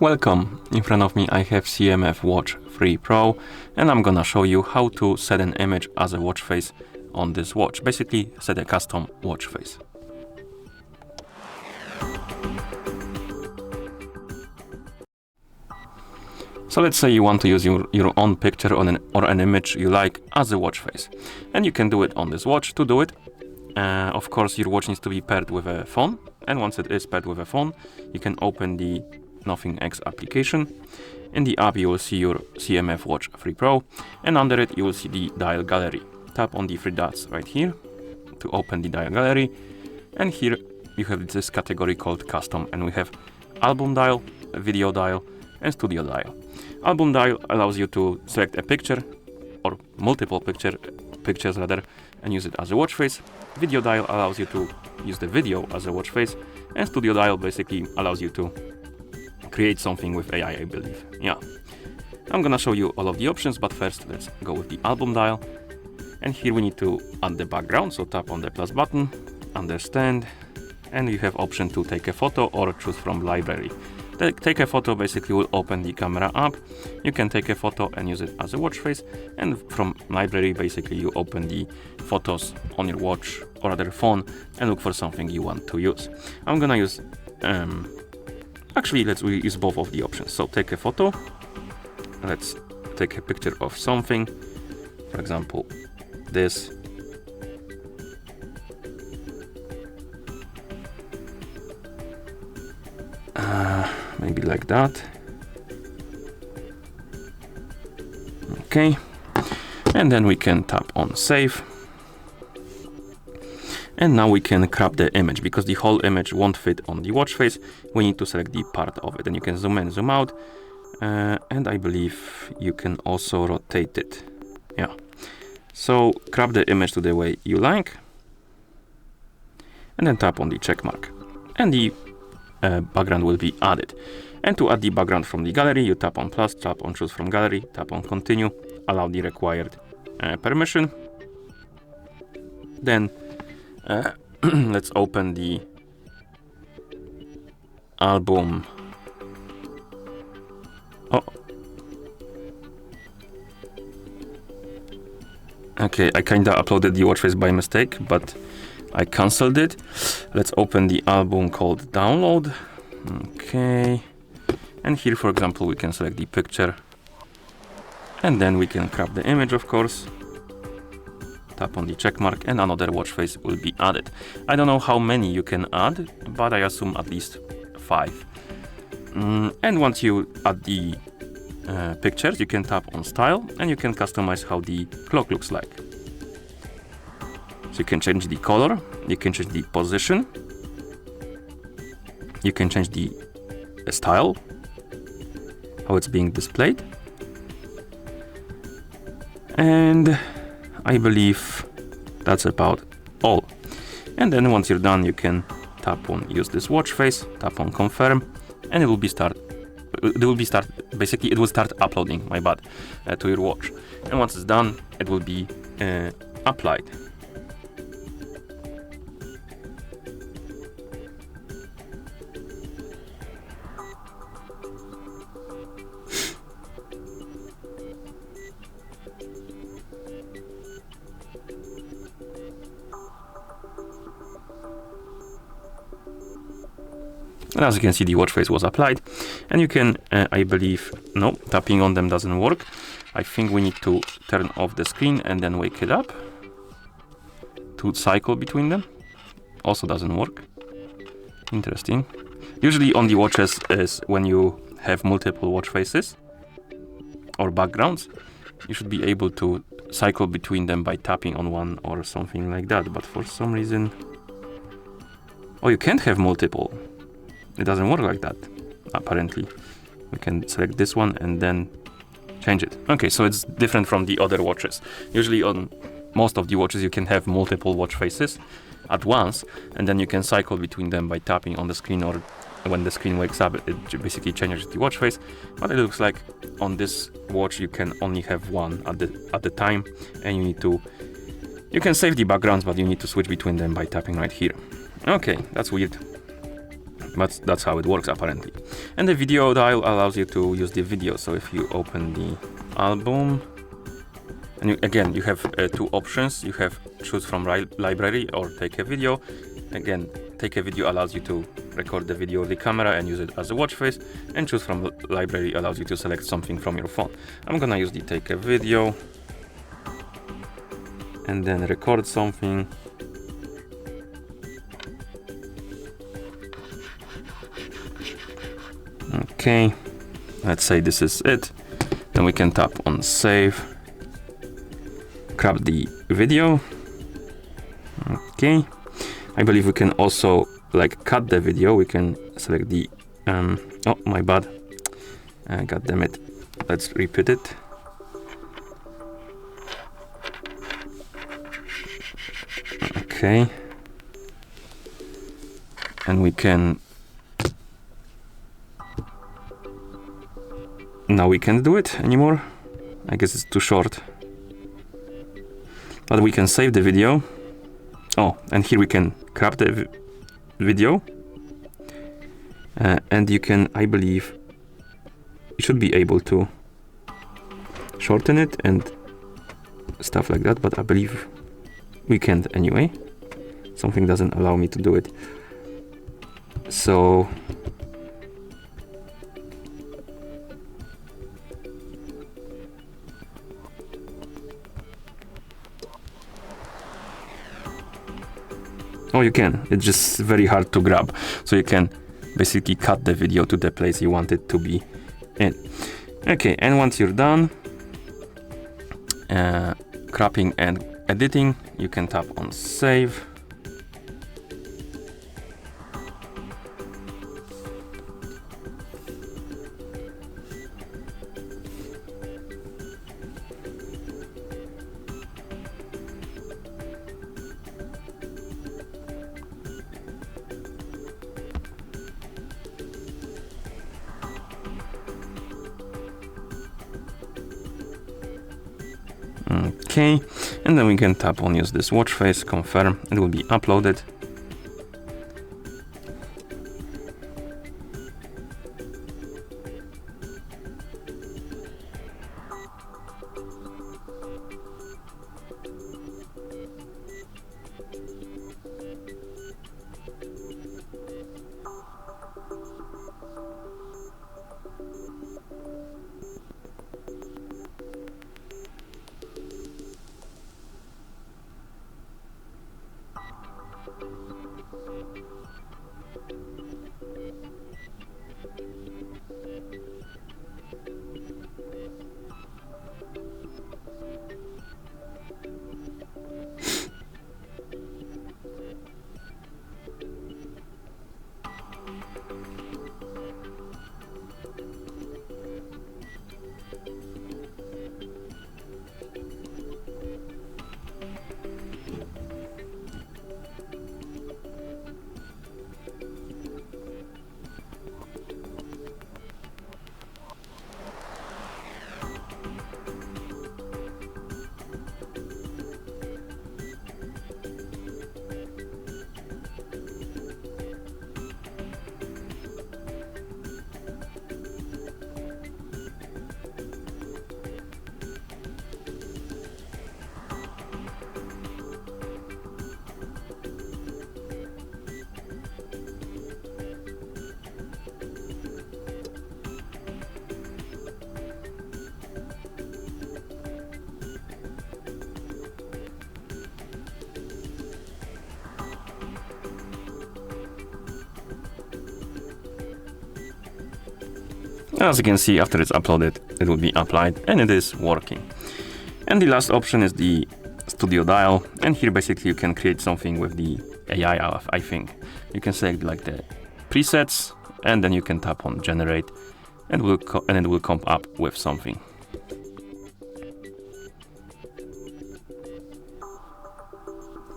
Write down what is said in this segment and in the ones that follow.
Welcome. In front of me I have CMF Watch 3 Pro and I'm gonna show you how to set an image as a watch face on this watch. Basically set a custom watch face. So let's say you want to use your own picture or an image you like as a watch face. And you can do it on this watch. To do it, of course your watch needs to be paired with a phone. And once it is paired with a phone, you can open the Nothing X application. In the app you will see your CMF Watch 3 Pro, and under it you will see the dial gallery. Tap on the three dots right here to open the dial gallery, and here you have this category called custom, and we have album dial, video dial, and studio dial. Album dial allows you to select a picture or multiple pictures rather, and use it as a watch face. Video dial allows you to use the video as a watch face, and studio dial basically allows you to create something with AI, I believe. Yeah, I'm gonna show you all of the options, but first let's go with the album dial. And here we need to add the background, so tap on the plus button, understand, and you have option to take a photo or choose from library. Take a photo basically will open the camera app. You can take a photo and use it as a watch face, and from library basically you open the photos on your watch or other phone and look for something you want to use. I'm gonna use actually, let's use both of the options. So take a photo, let's take a picture of something, for example this. Maybe like that. Okay, and then we can tap on save. And now we can crop the image, because the whole image won't fit on the watch face. We need to select the part of it, and you can zoom in, zoom out, and I believe you can also rotate it. Yeah, so crop the image to the way you like, and then tap on the check mark, and the background will be added. And to add the background from the gallery, you tap on plus, tap on choose from gallery, tap on continue, allow the required permission. Then let's open the album. Oh, okay, I kinda uploaded the watch face by mistake, but I cancelled it. Let's open the album called download. Okay, and here for example we can select the picture, and then we can crop the image, of course. Tap on the check mark and another watch face will be added. I don't know how many you can add, but I assume at least 5. And once you add the pictures, you can tap on style and you can customize how the clock looks like. So you can change the color, you can change the position, you can change the style, how it's being displayed, and I believe that's about all. And then once you're done, you can tap on use this watch face, tap on confirm, and it will start uploading, my bad, to your watch. And once it's done, it will be applied. And as you can see, the watch face was applied, and you can, I believe, no, tapping on them doesn't work. I think we need to turn off the screen and then wake it up to cycle between them. Also doesn't work. Interesting. Usually on the watches is when you have multiple watch faces or backgrounds, you should be able to cycle between them by tapping on one or something like that. But for some reason, oh, you can't have multiple. It doesn't work like that, apparently. We can select this one and then change it. Okay, so it's different from the other watches. Usually on most of the watches you can have multiple watch faces at once, and then you can cycle between them by tapping on the screen, or when the screen wakes up it basically changes the watch face. But it looks like on this watch you can only have one at the time, and you can save the backgrounds, but you need to switch between them by tapping right here. Okay, that's weird. but that's how it works apparently. And the video dial allows you to use the video. So if you open the album, and again, you have two options. You have choose from library or take a video. Again, take a video allows you to record the video with the camera and use it as a watch face, and choose from library allows you to select something from your phone. I'm gonna use the take a video and then record something. Okay, let's say this is it. Then we can tap on save, grab the video. Okay, I believe we can also like cut the video. We can select the oh my bad, god damn it, let's repeat it. Okay, and we can now we can't do it anymore. I guess it's too short, but we can save the video. Oh, and here we can grab the video, and you can, I believe, you should be able to shorten it and stuff like that, but I believe we can't anyway. Something doesn't allow me to do it. So oh, you can. It's just very hard to grab. So you can basically cut the video to the place you want it to be in. Okay, and once you're done cropping and editing, you can tap on save. Okay, and then we can tap on use this watch face, confirm, it will be uploaded. As you can see, after it's uploaded, it will be applied, and it is working. And the last option is the studio dial, and here basically you can create something with the AI, I think. You can select like the presets, and then you can tap on generate, and it will come up with something.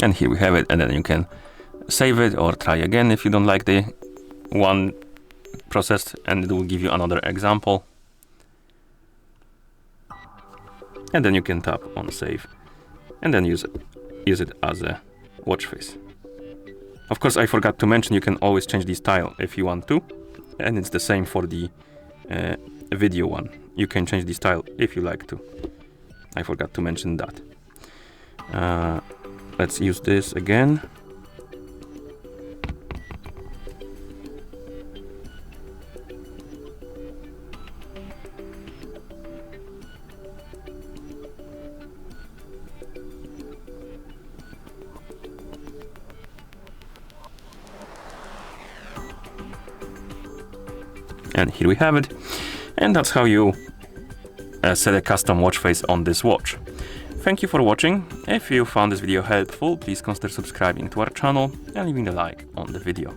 And here we have it, and then you can save it or try again if you don't like the one processed, and it will give you another example. And then you can tap on save and then use it as a watch face. Of course, I forgot to mention you can always change the style if you want to, and it's the same for the video one. You can change the style if you like to. I forgot to mention that. Let's use this again. And here we have it. And that's how you set a custom watch face on this watch. Thank you for watching. If you found this video helpful, please consider subscribing to our channel and leaving a like on the video.